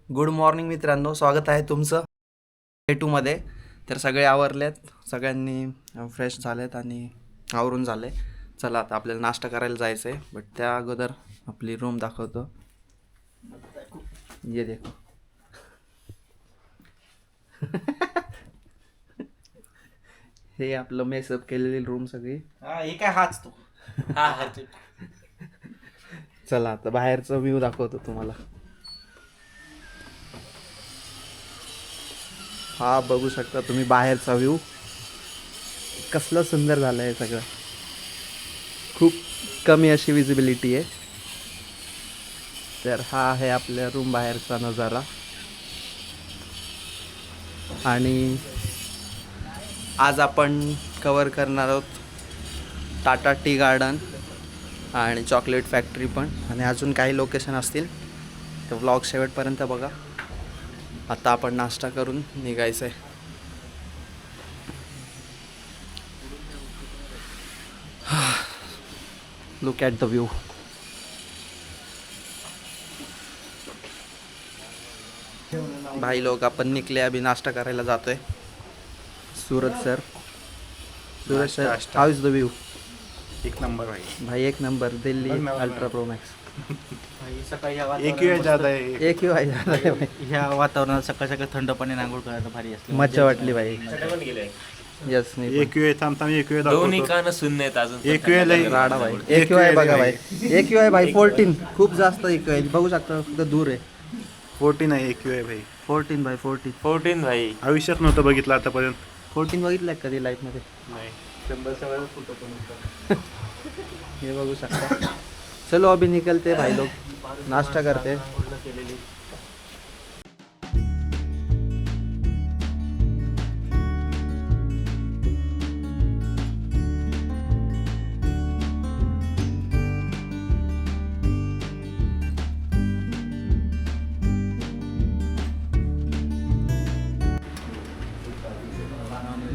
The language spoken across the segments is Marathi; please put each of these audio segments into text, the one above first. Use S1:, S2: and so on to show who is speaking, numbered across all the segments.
S1: गुड मॉर्निंग मित्रांनो, स्वागत आहे तुमचं डे 2मध्ये. तर सगळे आवरलेत, सगळ्यांनी फ्रेश झालेत आणि आवरून झाले. चला आता आपल्याला नाश्ता करायला जायचं आहे, बट त्या अगोदर आपली रूम दाखवतो. ये देखो. हे आपलं मेसअप केलेली रूम सगळी.
S2: हे काय हाच तो.
S1: चला आता बाहेरचा व्ह्यू दाखवतो तुम्हाला. हा बघू शकता तुम्ही बाहेरचा व्ह्यू. कसलं सुंदर झालं आहे सगळं. खूप कमी अशी विजिबिलिटी आहे. तर हा आहे आपल्या रूम बाहेरचा नजारा. आणि आज आपण कवर करणार आहोत टाटा टी गार्डन आणि चॉकलेट फॅक्टरी पण, आणि अजून काही लोकेशन असतील तर व्लॉग शेवटपर्यंत बघा. आता आपण नाश्ता करून निघायचं आहे. Look at the view. भाई लोग अपन निकले, अभी नाश्ता करायला जातोय. Suraj sir how is the view?
S2: एक नंबर भाई.
S1: भाई एक number. Delhi ultra pro max.
S2: सकाळी एक वेळ ज्यादा आहे.
S1: एक ही भाई भाई.
S2: ह्या वातावरणात सकाळ सकाळ थंड पाणी आंघोळ करायला भारी असते.
S1: मज्जा वाटली भाई. यस नाही
S2: एक वेळ थांबता एक वेळ
S3: दोन्ही कान सुन्न आहेत अजून.
S2: एक वेळ लई
S1: राडा भाई. एक यू आहे बघा भाई. एक यू आहे भाई 14. खूप जास्त एक आहे, बघू शकता. फक्त दूर आहे.
S2: 14 आहे. एक वेळ भाई.
S1: 14 बाय 14.
S3: 14 भाई.
S2: आयुष्यात नव्हतं बघितलं आतापर्यंत.
S1: 14 बघितलं कधी लाईफमध्ये?
S3: नाही.
S1: हे बघू शकता. चलो अभी निकलते भाई लोग, नाश्ता करते.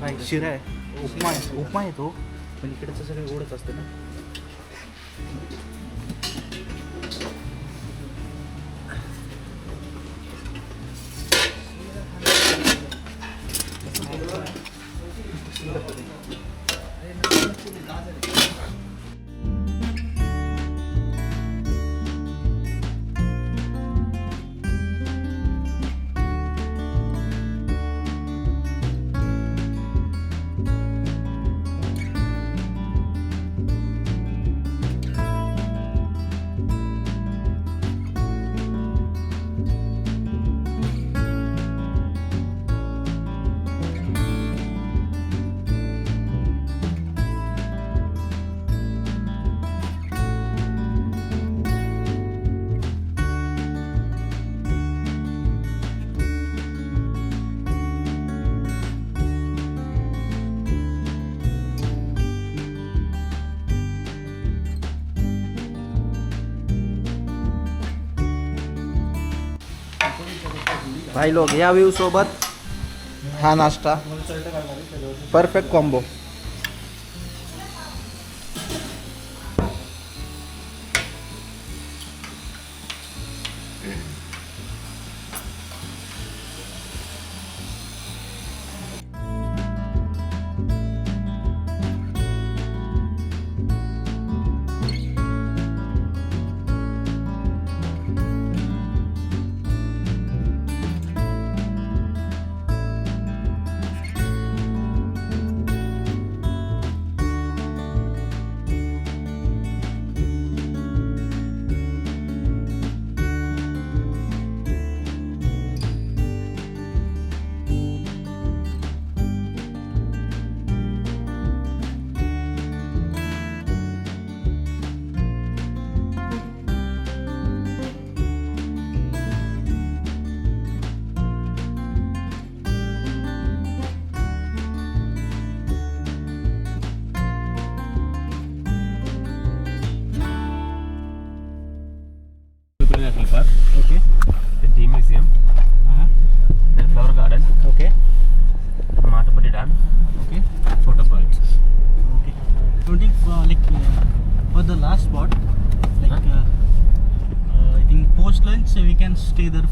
S2: भाई शिरा आहे. उपमा आहे तो, पण इकडचं सगळं गोडच असतं ना.
S1: भाई लोग या व्ह्यू सोबत हा नाश्ता perfect combo.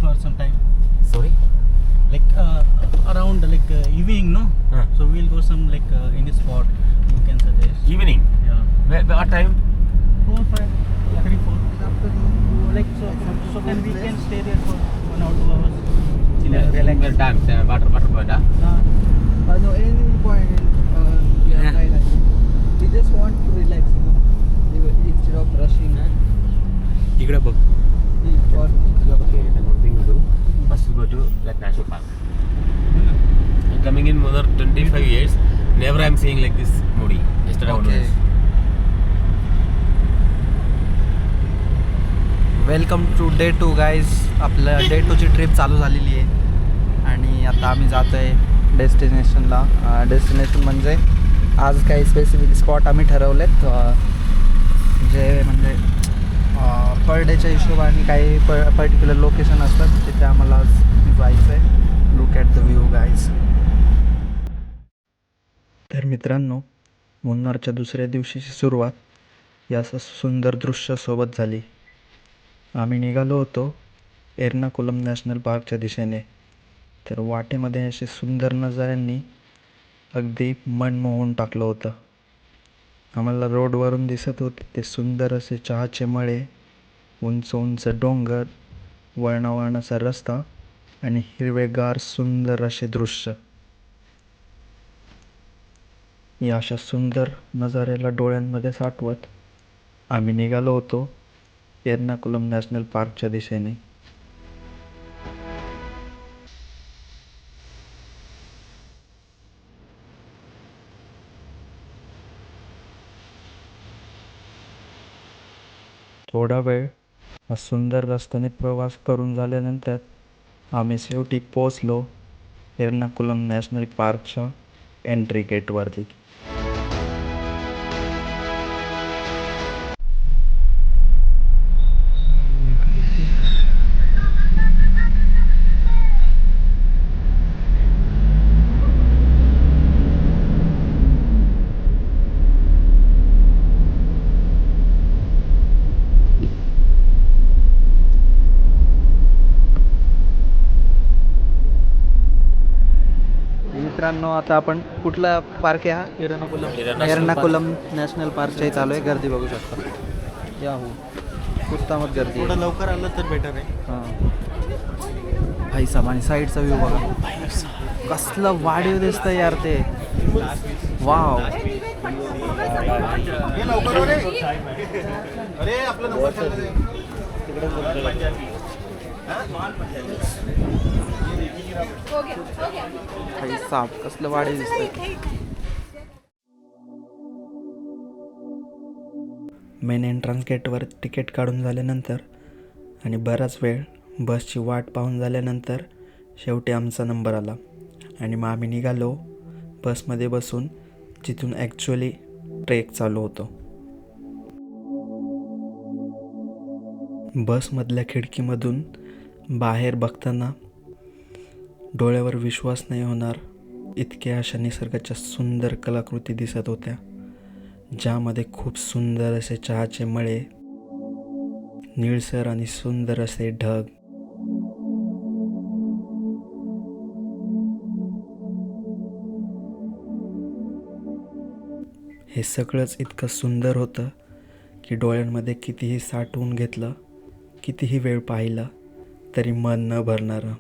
S2: for some time.
S3: Sorry?
S2: Like around like evening, no? So we'll go some like any spot you can suggest.
S3: Evening?
S2: Yeah.
S3: What time?
S2: 4, 5, 3, 4. Like so then we can stay there for 1 or 2 hours. Relax.
S3: Time, water point,
S2: Uh,
S4: No, any point.
S1: Yeah.
S4: We just want to relax, instead of rushing.
S2: इकडे बघ.
S4: For
S3: Okay, then one thing we do. First we go to that national park. I'm coming in more than 25 years. Never I'm seeing like this Modi. Yesterday
S1: Okay.
S3: onwards.
S1: Welcome to day 2 guys. आपलं डे 2ची ट्रिप चालू झालेली आहे आणि आता आम्ही जातो आहे डेस्टिनेशनला. डेस्टिनेशन म्हणजे आज काही स्पेसिफिक स्पॉट आम्ही ठरवलेत, जे म्हणजे पर डेच्या हिशोबाने काही पर्टिक्युलर लोकेशन असतात तिथे आम्हाला आज जायचं आहे. Look at the view guys. तर मित्रांनो, मुन्नारच्या दुसऱ्या दिवशीची सुरुवात या असं सुंदर दृश्यासोबत झाली. आम्ही निघालो होतो एर्नाकुलम नॅशनल पार्कच्या दिशेने. तर वाटेमध्ये असे सुंदर नजाऱ्यांनी अगदी मन मोहून टाकलं होतं. आम्हाला रोडवरून दिसत होते ते सुंदर असे चहाचे मळे, उंच उंच डोंगर, वळणावळणाचा रस्ता आणि हिरवेगार सुंदर असे दृश्य. या अशा सुंदर नजाऱ्याला डोळ्यांमध्ये साठवत आम्ही निघालो होतो एर्नाकुलम नॅशनल पार्कच्या दिशेने. थोडा वेळ हा सुंदर रस्त्याने प्रवास करून झाल्यानंतर आम्ही शेवटी पोचलो एर्नाकुलम नॅशनल पार्कच्या एंट्री गेटवरती. मित्रांनो, आता आपण कुठला पार्क आहे हा? एर्नाकुलम नॅशनल पार्कच्या इथे आलो आहे. गर्दी बघू शकता. या हो, उत्तमच गर्दी आहे.
S2: थोडं लवकर आलं तर बेटर आहे.
S1: हां, भाई साहेब, आणि साईडचा व्ह्यू बघा. कसलं वाढीव दिसतं यार ते. वाव.
S2: अरे आपलं नंबर
S1: भाई साहेब, कसलं वाढीव दिसतंय. मेन एंट्रन्स गेटवर तिकीट काढून झाल्यानंतर आणि बराच वेळ बसची वाट पाहून झाल्यानंतर शेवटी आमचा नंबर आला आणि मग आम्ही निघालो बसमध्ये बसून, जिथून ॲक्च्युअली ट्रेक चालू होतो. बसमधल्या खिडकीमधून बाहेर बघताना डोळ्यावर विश्वास नाही होणार इतक्या अशा निसर्गाच्या सुंदर कलाकृती दिसत होत्या, ज्यामध्ये खूप सुंदर असे चहाचे मळे, निळसर आणि सुंदर असे ढग, हे सगळंच इतकं सुंदर होतं की डोळ्यांमध्ये कितीही साठवून घेतलं, कितीही वेळ पाहिलं तरी मन न भरणारं.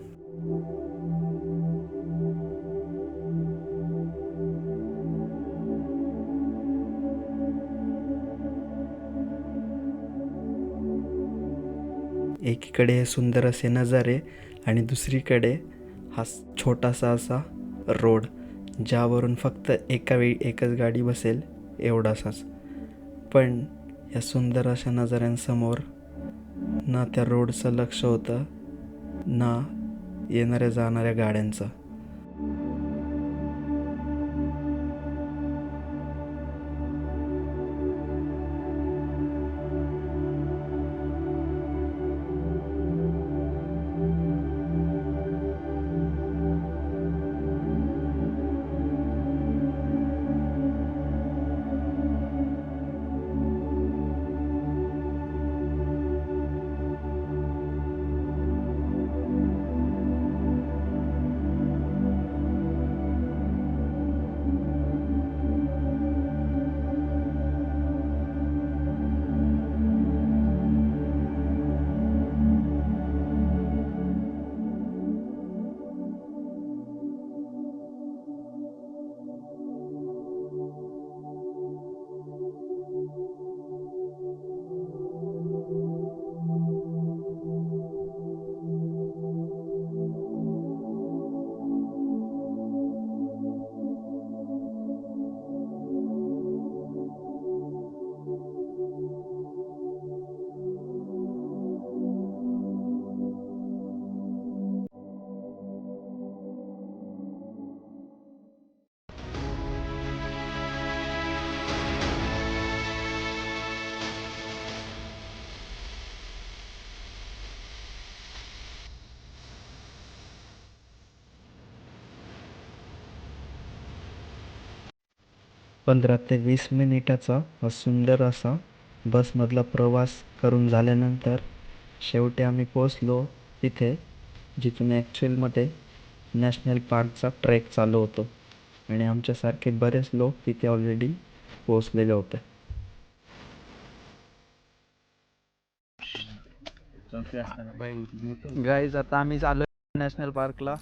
S1: एकीकडे हे सुंदर असे नजारे आणि दुसरीकडे हा छोटासा असा रोड, ज्यावरून फक्त एका वेळी एकच गाडी बसेल एवढासाच. पण या सुंदर अशा नजाऱ्यांसमोर ना त्या रोडचं लक्ष होतं, ना येणाऱ्या जाणाऱ्या गाड्यांचं. 15 ते 20 मिनिटाचा हा सुंदर असा बसमधला प्रवास करून झाल्यानंतर शेवटी आम्ही पोचलो तिथे, जिथून ॲक्च्युअलमध्ये नॅशनल पार्कचा ट्रेक चालू होतो आणि आमच्यासारखे बरेच लोक तिथे ऑलरेडी पोचलेले होते. गाईज आता आम्ही चालू नॅशनल पार्कला.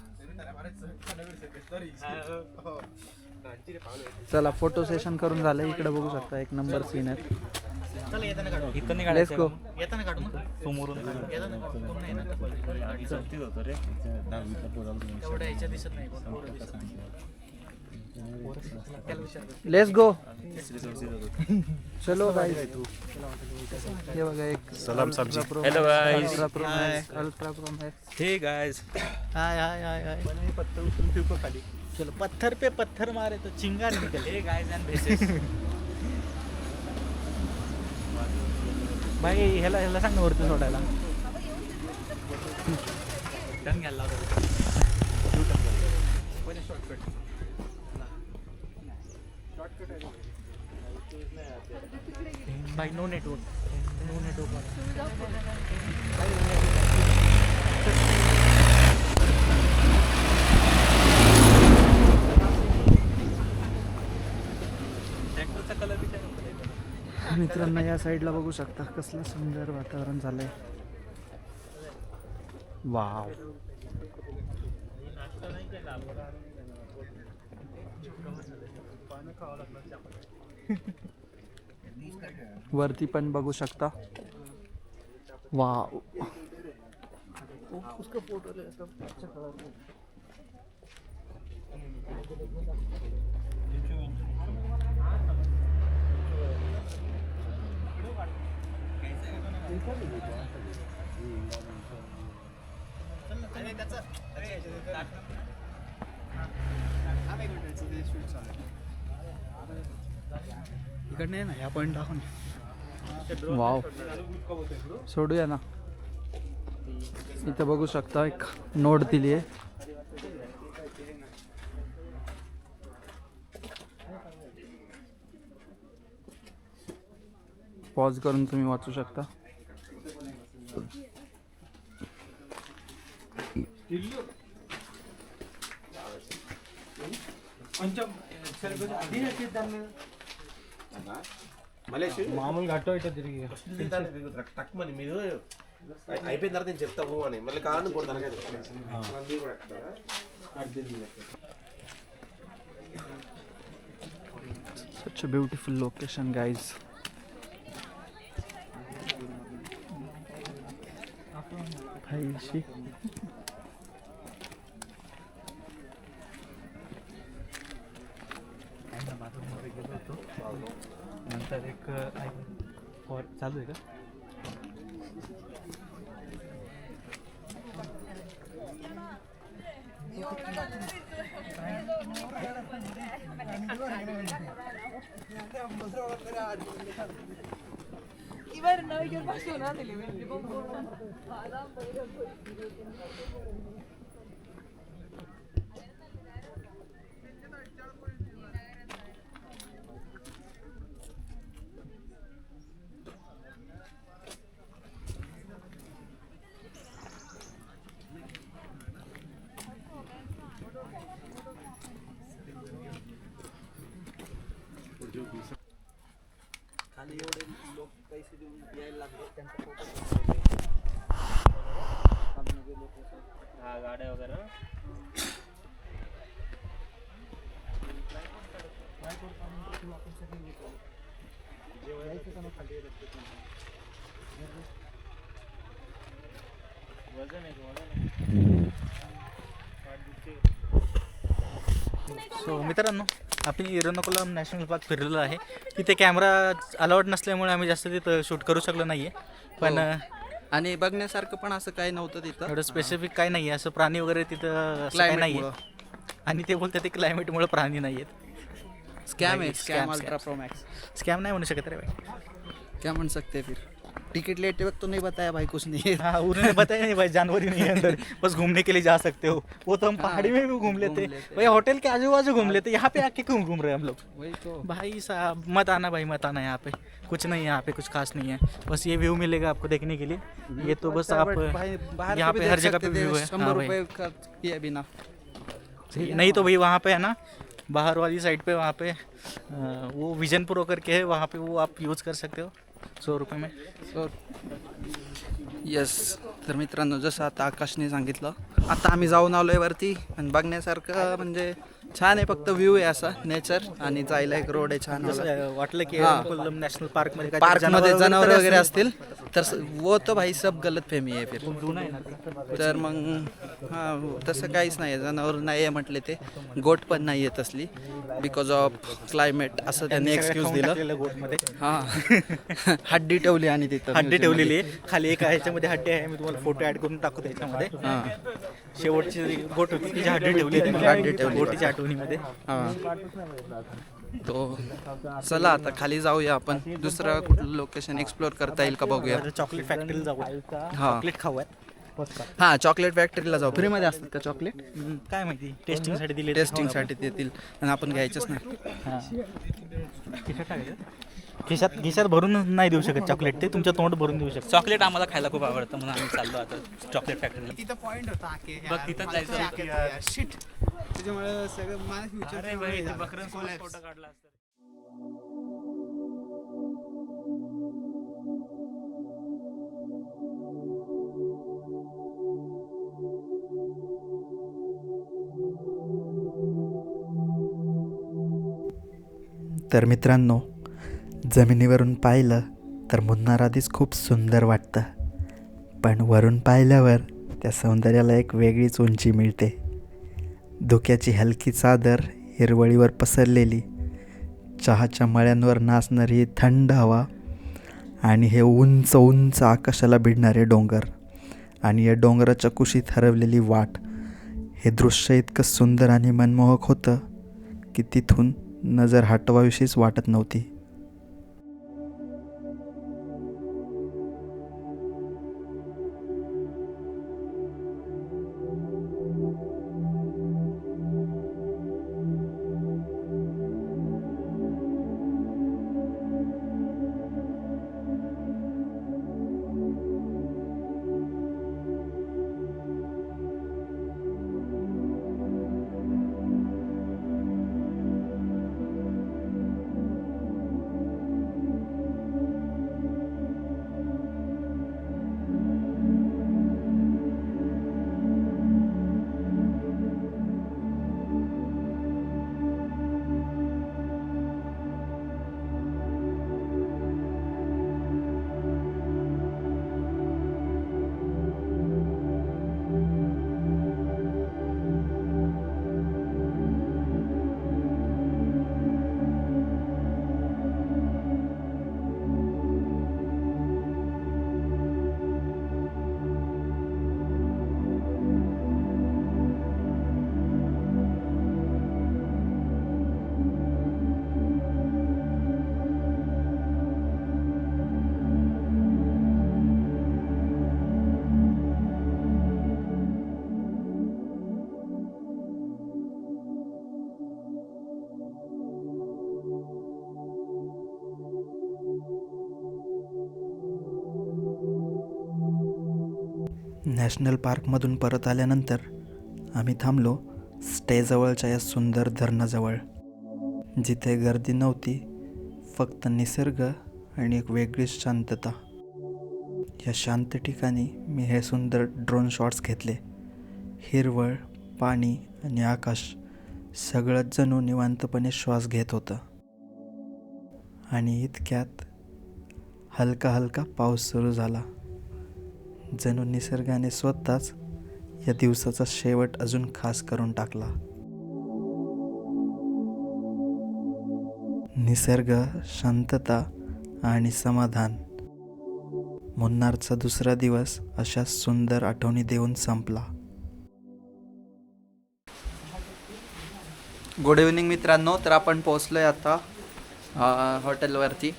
S1: चला फोटो सेशन करून झालं. इकडे बघू शकता एक नंबर सीन आहे. Let's go. Let's go. चलो गाइस. हे बघा एक
S3: सलाम सब्जी. Hello guys.
S1: Ultra pro max.
S2: Hey guys. Hi hi hi hi. पत्थर उछलते ऊपर खाली. चलो पत्थर पे पत्थर मारे तो चिंगारी निकले. Hey guys end भेसेस. भाई ह्याला सांग ना वरती सोडायला. टर्न घ्यायला लावतो. भाई नो नेटवर्क. नो
S1: मित्रांनो या साईडला बघू शकता कसलं सुंदर वातावरण झालंय. वाव. वरती पण बघू शकता. वाव. इकडे ना या पॉइंट दाखवून. वाव. सोडूया ना. इथं बघू शकता एक नोट दिली आहे. पॉज करून तुम्ही वाचू शकता.
S2: మామూలుగా అటో ఇటో తిరిగి
S3: టక్మని మీరు అయిపోయిన తర్వాత నేను చెప్తాము అని మళ్ళీ కారణం కూడా తనకైతే
S1: Such a beautiful location, guys. Hi, she.
S2: नंतर एक चालू आहे का.
S4: खाली एवढे लोक पैसे देऊन यायला लागले त्यांचा फोटो
S3: गाड्या वगैरे
S2: सो मित्रांनो आपण एर्नाकुलम नॅशनल पार्क फिरलेलो आहे. तिथे कॅमेरा अलाउड नसल्यामुळे आम्ही जास्त तिथं शूट करू शकलो नाही आहे. पण
S1: आणि बघण्यासारखं पण असं काही नव्हतं तिथं.
S2: एवढं स्पेसिफिक काही नाही आहे. असं प्राणी वगैरे तिथं असं काही नाही आहे. आणि ते बोलतात ते क्लायमेटमुळे प्राणी नाही आहेत.
S1: स्कॅम है.
S2: Scam,
S1: scam
S2: scam.
S1: Ultra pro max.
S2: Scam नाही म्हणू शकत रे बाई.
S1: क्या म्हण सकते फिर. टिकट लेते वक्त तो नहीं बताया भाई कुछ नहीं है।
S2: हाँ उन्होंने बताया नहीं भाई, जानवर ही नहीं है अंदर, बस घूमने के लिए जा सकते हो। वो तो हम पहाड़ी में भी घूम लेते भाई, होटल के आजू बाजू घूम लेते, यहाँ पे आके क्यों घूम रहे हैं हम लोग?
S4: वही तो।
S2: भाई साहब मत आना भाई, मत आना यहाँ पे, कुछ नहीं है यहाँ पे, कुछ खास नहीं है, बस ये व्यू मिलेगा आपको देखने के लिए। ये तो बस आप यहाँ पे हर जगह पे व्यू है।
S1: 100
S2: हाँ भाई।
S1: रुपये का किए बिना।
S2: नहीं तो भाई वहाँ पे है ना, बाहर वाली साइड पे वहाँ पे वो विजन प्रो करके है, वहाँ पे वो आप यूज़ कर सकते हो 100 रुपये में।
S1: येस, तर मित्रांनो जसं आता आकाशने सांगितलं, आता आम्ही जाऊन आलोय वरती आणि बघण्यासारखं म्हणजे छान आहे, फक्त व्ह्यू आहे असा नेचर, आणि जायला एक रोड आहे छान वाला.
S2: जसं वाटलं की
S1: हाँ.
S2: कोल्लम नॅशनल पार्क मध्ये
S1: पार्क मध्ये जनावर वगैरे असतील तर वो तो भाई सब गलत फहमी आहे फिर. तर मग हां तसं काहीच नाही आहे, जनावर नाही आहे म्हटले ते, गोट पण नाही आहे तसली, बिकॉज ऑफ क्लायमेट असं त्यांनी एक्सक्यूज दिलं.
S2: गोटमध्ये
S1: हां हड्डी ठेवली आणि तिथं
S2: हड्डी ठेवलेली आहे खाली, एका ह्याच्यामध्ये हड्डी आहे, मी तुम्हाला फोटो ऍड करून टाकू त्याच्यामध्ये.
S1: हां
S2: शेवटची गोट होती तिची हड्डी ठेवली आहे,
S1: हड्डी ठेवली.
S2: गोटीच्या आठवणीमध्ये.
S1: हां तो चला आता खाली जाऊया आपण, दुसरं कुठलं लोकेशन एक्सप्लोर करता येईल का बघूया.
S2: चॉकलेट फॅक्टरीला जाऊ,
S1: हां
S2: चॉकलेट खाऊयात.
S1: हां चॉकलेट फॅक्टरीला जाऊ. फ्रीमध्ये असतात का चॉकलेट?
S2: काय माहिती, टेस्टिंगसाठी दिले,
S1: टेस्टिंगसाठी देतील आणि आपण घ्यायचंच नाही.
S2: खिशात भरून नाही देऊ शकत चॉकलेट, ते तुमच्या तोंड भरून देऊ शकत.
S5: चॉकलेट आम्हाला खायला खूप आवडतं म्हणून आम्ही चाललो आता चॉकलेट फॅक्टरीला.
S6: तिथं पॉइंट होता की
S5: बघ तिथं जायचं.
S6: शिट, त्याच्यामुळे सगळं माझं फ्युचर
S5: फोटो काढला असता.
S7: तर मित्रांनो, जमिनीवरून पाहिलं तर मुन्नार आधीच खूप सुंदर वाटतं, पण वरून पाहिल्यावर त्या सौंदर्याला एक वेगळीच उंची मिळते. धुक्याची हलकी चादर, हिरवळीवर पसरलेली, चहाच्या मळ्यांवर नाचणारी थंड हवा, आणि हे उंच उंच आकाशाला भिडणारे डोंगर, आणि या डोंगराच्या कुशीत हरवलेली वाट, हे दृश्य इतकं सुंदर आणि मनमोहक होतं की तिथून नजर हटवावीशीच वाटत नव्हती. नॅशनल पार्कमधून परत आल्यानंतर आम्ही थांबलो स्टेजवळच्या या सुंदर धरणाजवळ, जिथे गर्दी नव्हती, फक्त निसर्ग आणि एक वेगळीच शांतता. या शांत ठिकाणी मी हे सुंदर ड्रोन शॉट्स घेतले. हिरवळ, पाणी आणि आकाश सगळंच जणू निवांतपणे श्वास घेत होतं. आणि इतक्यात हलका हलका पाऊस सुरू झाला. जणू निसर्गाने स्वतःच या दिवसाचा शेवट अजून खास करून टाकला. निसर्ग, शांतता आणि समाधान. मुन्नारचा दुसरा दिवस अशा सुंदर आठवणी देऊन संपला.
S1: गुड इव्हनिंग मित्रांनो. तर आपण पोहोचलो आहे आता हॉटेलवरती.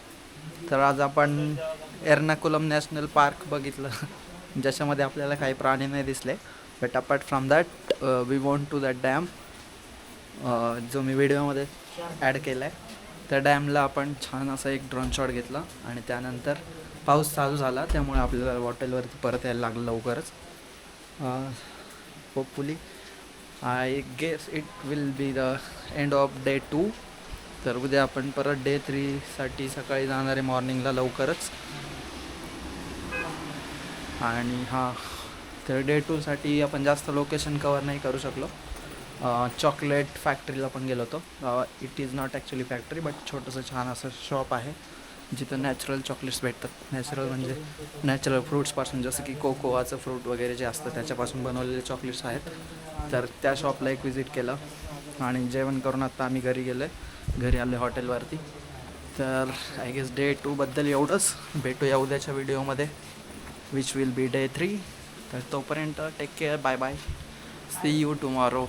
S1: तर आज आपण एर्नाकुलम नॅशनल पार्क बघितलं ज्याच्यामध्ये आपल्याला काही प्राणी नाही दिसले. But apart from that we want to that dam जो मी व्हिडिओमध्ये ॲड केला आहे. त्या डॅमला आपण छान असा एक ड्रोन शॉट घेतला आणि त्यानंतर पाऊस चालू झाला त्यामुळे आपल्याला हॉटेलवरती परत यायला लागलं लवकरच. Hopefully I guess it will be the end of day 2. तर उद्या आपण परत डे 3साठी सकाळी जाणार आहे मॉर्निंगला लवकरच. आणि हां, तर डे 2साठी आपण जास्त लोकेशन कवर नाही करू शकलो. चॉकलेट फॅक्टरीला पण गेलो होतो. It is not actually factory but छोटंसं छान असं शॉप आहे जिथं नॅचरल चॉकलेट्स भेटतात. नॅचरल म्हणजे नॅचरल फ्रूट्सपासून, जसं की कोकोआचं फ्रूट वगैरे जे असतं त्याच्यापासून बनवलेले चॉकलेट्स आहेत. तर त्या शॉपला एक विजिट केलं आणि जेवण करून आता आम्ही घरी आलो हॉटेलवरती. तर आय गेस डे 2बद्दल एवढंच. भेटूया उद्याच्या व्हिडिओमध्ये विच विल बी डे 3. तर तोपर्यंत take care, bye bye, see you tomorrow.